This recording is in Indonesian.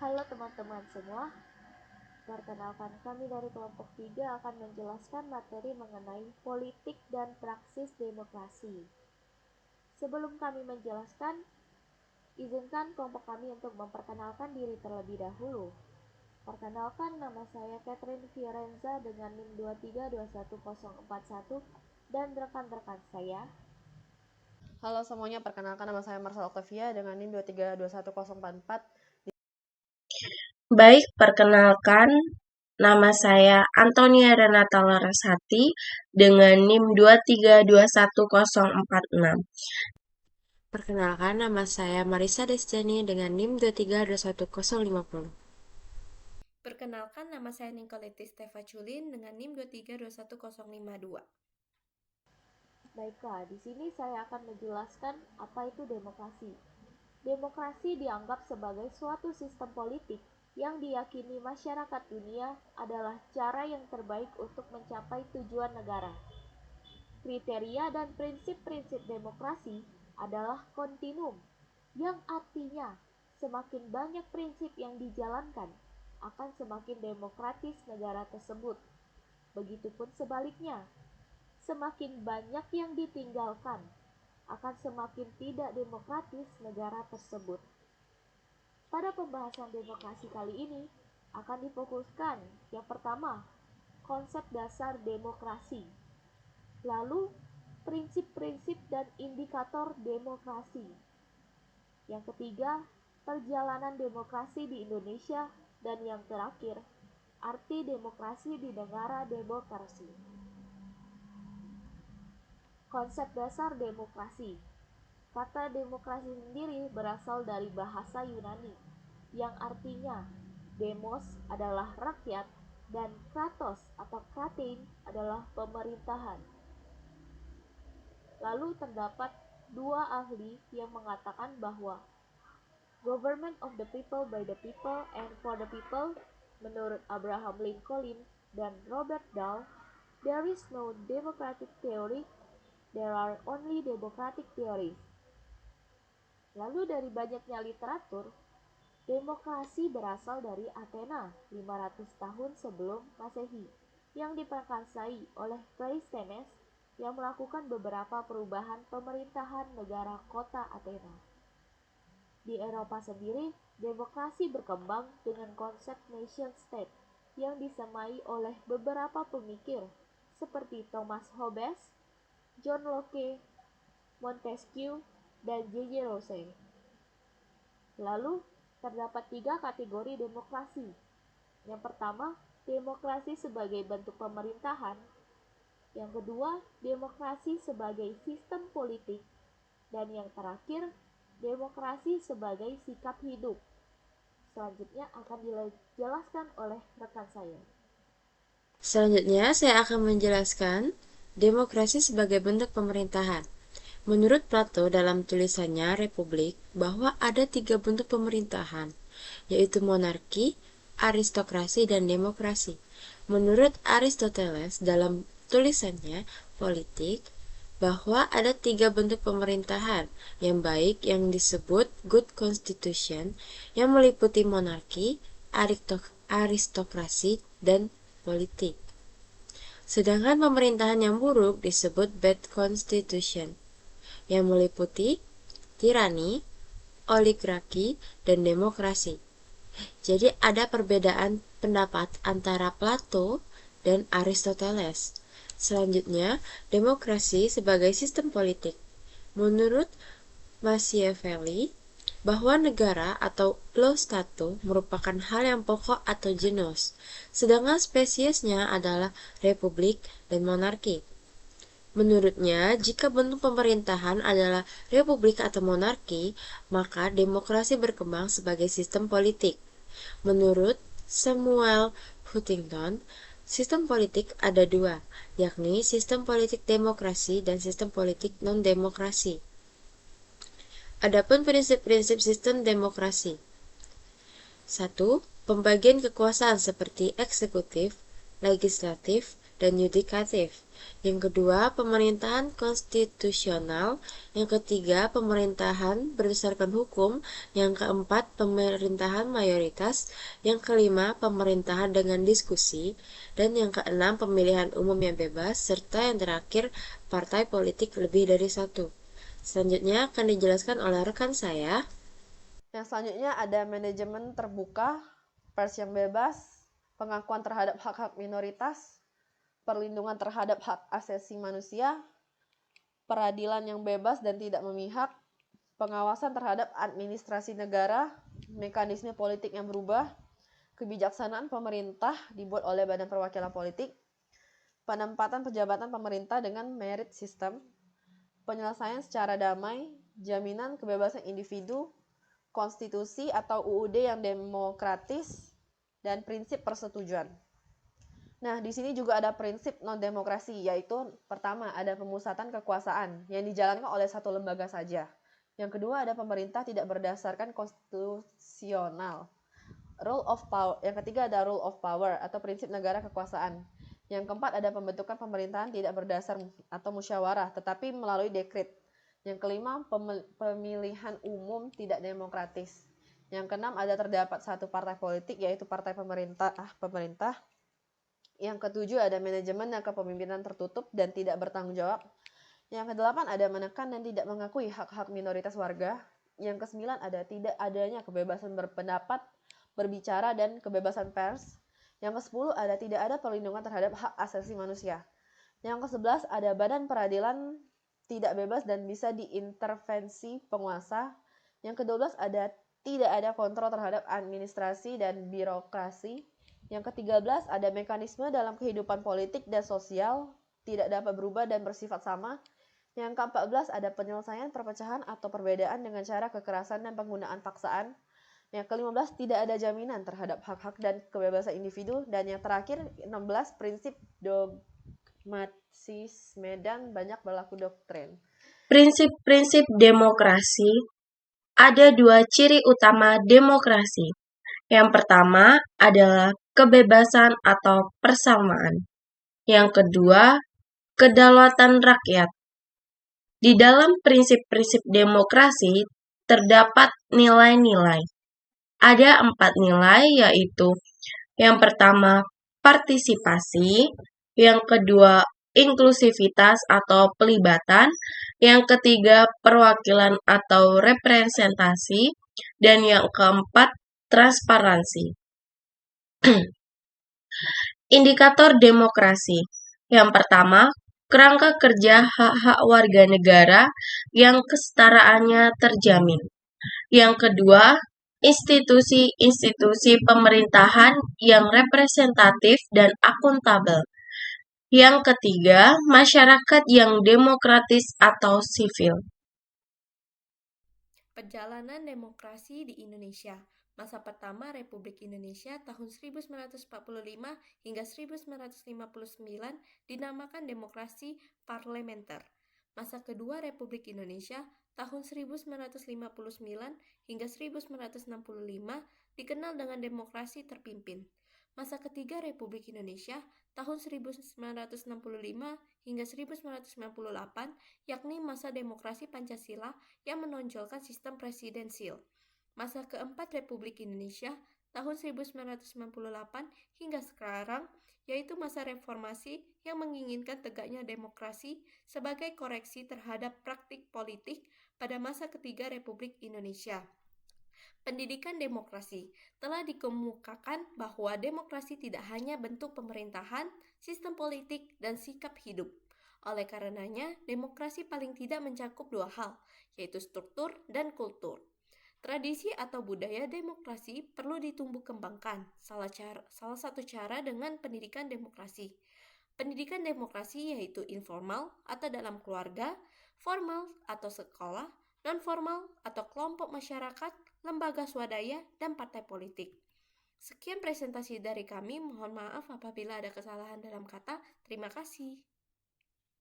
Halo teman-teman semua, perkenalkan kami dari kelompok 3 akan menjelaskan materi mengenai politik dan praksis demokrasi. Sebelum kami menjelaskan, izinkan kelompok kami untuk memperkenalkan diri terlebih dahulu. Perkenalkan, nama saya Catherine Fiorenza dengan NIM 2321041 dan rekan-rekan saya. Halo semuanya, perkenalkan nama saya Marcel Octavia dengan NIM 2321044. Baik, perkenalkan nama saya Antonia Renata Larasati dengan NIM 2321046. Perkenalkan, nama saya Marisa Destiani dengan NIM 2321050. Perkenalkan, nama saya Nicolette Stefa Culin dengan NIM 2321052. Baiklah, di sini saya akan menjelaskan apa itu demokrasi. Demokrasi dianggap sebagai suatu sistem politik yang diyakini masyarakat dunia adalah cara yang terbaik untuk mencapai tujuan negara. Kriteria dan prinsip-prinsip demokrasi adalah kontinum, yang artinya semakin banyak prinsip yang dijalankan, akan semakin demokratis negara tersebut. Begitupun sebaliknya, semakin banyak yang ditinggalkan, akan semakin tidak demokratis negara tersebut. Pada pembahasan demokrasi kali ini, akan difokuskan yang pertama, konsep dasar demokrasi. Lalu, prinsip-prinsip dan indikator demokrasi. Yang ketiga, perjalanan demokrasi di Indonesia. Dan yang terakhir, arti demokrasi di negara demokrasi. Konsep dasar demokrasi. Kata demokrasi sendiri berasal dari bahasa Yunani, yang artinya demos adalah rakyat dan kratos atau kratein adalah pemerintahan. Lalu terdapat dua ahli yang mengatakan bahwa government of the people by the people and for the people, menurut Abraham Lincoln dan Robert Dahl, there is no democratic theory, there are only democratic theories. Lalu dari banyaknya literatur, demokrasi berasal dari Athena 500 tahun sebelum Masehi, yang diprakarsai oleh Cleisthenes yang melakukan beberapa perubahan pemerintahan negara kota Athena. Di Eropa sendiri, demokrasi berkembang dengan konsep nation state yang disemai oleh beberapa pemikir seperti Thomas Hobbes, John Locke, Montesquieu, dan J.J. Rousseau. Lalu, terdapat 3 kategori demokrasi. Yang pertama, demokrasi sebagai bentuk pemerintahan. Yang kedua, demokrasi sebagai sistem politik. Dan yang terakhir, demokrasi sebagai sikap hidup. Selanjutnya akan dijelaskan oleh rekan saya. Selanjutnya, saya akan menjelaskan demokrasi sebagai bentuk pemerintahan. Menurut Plato dalam tulisannya Republik, bahwa ada 3 bentuk pemerintahan, yaitu monarki, aristokrasi, dan demokrasi. Menurut Aristoteles dalam tulisannya Politik, bahwa ada 3 bentuk pemerintahan yang baik yang disebut good constitution, yang meliputi monarki, aristokrasi, dan politik. Sedangkan pemerintahan yang buruk disebut bad constitution, yang meliputi tirani, oligarki, dan demokrasi. Jadi ada perbedaan pendapat antara Plato dan Aristoteles. Selanjutnya, demokrasi sebagai sistem politik. Menurut Machiavelli, bahwa negara atau lo stato merupakan hal yang pokok atau genus, sedangkan spesiesnya adalah republik dan monarki. Menurutnya, jika bentuk pemerintahan adalah republik atau monarki, maka demokrasi berkembang sebagai sistem politik. Menurut Samuel Huntington, sistem politik ada 2, yakni sistem politik demokrasi dan sistem politik non-demokrasi. Adapun prinsip-prinsip sistem demokrasi. 1. Pembagian kekuasaan seperti eksekutif, legislatif, dan yudikatif. Yang kedua, pemerintahan konstitusional. Yang ketiga, pemerintahan berdasarkan hukum. Yang keempat, pemerintahan mayoritas. Yang kelima, pemerintahan dengan diskusi. Dan yang keenam, pemilihan umum yang bebas. Serta yang terakhir, partai politik lebih dari satu. Selanjutnya akan dijelaskan oleh rekan saya. Yang selanjutnya ada manajemen terbuka, pers yang bebas, pengakuan terhadap hak-hak minoritas, perlindungan terhadap hak asasi manusia, peradilan yang bebas dan tidak memihak, pengawasan terhadap administrasi negara, mekanisme politik yang berubah, kebijaksanaan pemerintah dibuat oleh Badan Perwakilan Politik, penempatan pejabatan pemerintah dengan merit system, penyelesaian secara damai, jaminan kebebasan individu, konstitusi atau UUD yang demokratis, dan prinsip persetujuan. Nah, di sini juga ada prinsip non-demokrasi, yaitu pertama ada pemusatan kekuasaan yang dijalankan oleh satu lembaga saja. Yang kedua ada pemerintah tidak berdasarkan konstitusional. Rule of power. Yang ketiga ada rule of power atau prinsip negara kekuasaan. Yang keempat ada pembentukan pemerintahan tidak berdasar atau musyawarah, tetapi melalui dekret. Yang kelima pemilihan umum tidak demokratis. Yang keenam ada terdapat satu partai politik yaitu partai pemerintah. Yang ketujuh ada manajemen dan kepemimpinan tertutup dan tidak bertanggung jawab. Yang kedelapan ada menekan dan tidak mengakui hak-hak minoritas warga. Yang kesembilan ada tidak adanya kebebasan berpendapat, berbicara, dan kebebasan pers. Yang kesepuluh ada tidak ada perlindungan terhadap hak asasi manusia. Yang kesebelas ada badan peradilan tidak bebas dan bisa diintervensi penguasa. Yang ke-12 ada tidak ada kontrol terhadap administrasi dan birokrasi. Yang ke-13 ada mekanisme dalam kehidupan politik dan sosial tidak dapat berubah dan bersifat sama. Yang ke-14 ada penyelesaian perpecahan atau perbedaan dengan cara kekerasan dan penggunaan paksaan. Yang ke-15 tidak ada jaminan terhadap hak-hak dan kebebasan individu. Dan yang terakhir 16 prinsip dogmatisme dan banyak berlaku doktrin. Prinsip-prinsip demokrasi. Ada dua ciri utama demokrasi. Yang pertama adalah kebebasan atau persamaan. Yang kedua, kedaulatan rakyat. Di dalam prinsip-prinsip demokrasi terdapat nilai-nilai. Ada 4 nilai, yaitu yang pertama partisipasi, yang kedua inklusivitas atau pelibatan, yang ketiga perwakilan atau representasi, dan yang keempat transparansi. Indikator demokrasi. Yang pertama, kerangka kerja hak-hak warga negara yang kesetaraannya terjamin. Yang kedua, institusi-institusi pemerintahan yang representatif dan akuntabel. Yang ketiga, masyarakat yang demokratis atau sivil. Perjalanan demokrasi di Indonesia. Masa pertama Republik Indonesia tahun 1945 hingga 1959 dinamakan demokrasi parlementer. Masa kedua Republik Indonesia tahun 1959 hingga 1965 dikenal dengan demokrasi terpimpin. Masa ketiga Republik Indonesia tahun 1965 hingga 1998 yakni masa demokrasi Pancasila yang menonjolkan sistem presidensil. Masa keempat Republik Indonesia tahun 1998 hingga sekarang yaitu masa reformasi yang menginginkan tegaknya demokrasi sebagai koreksi terhadap praktik politik pada masa ketiga Republik Indonesia. Pendidikan demokrasi telah dikemukakan bahwa demokrasi tidak hanya bentuk pemerintahan, sistem politik, dan sikap hidup. Oleh karenanya, demokrasi paling tidak mencakup dua hal, yaitu struktur dan kultur. Tradisi atau budaya demokrasi perlu ditumbuh kembangkan. Salah satu cara dengan pendidikan demokrasi. Pendidikan demokrasi yaitu informal atau dalam keluarga, formal atau sekolah, non-formal atau kelompok masyarakat, lembaga swadaya, dan partai politik. Sekian presentasi dari kami, mohon maaf apabila ada kesalahan dalam kata. Terima kasih.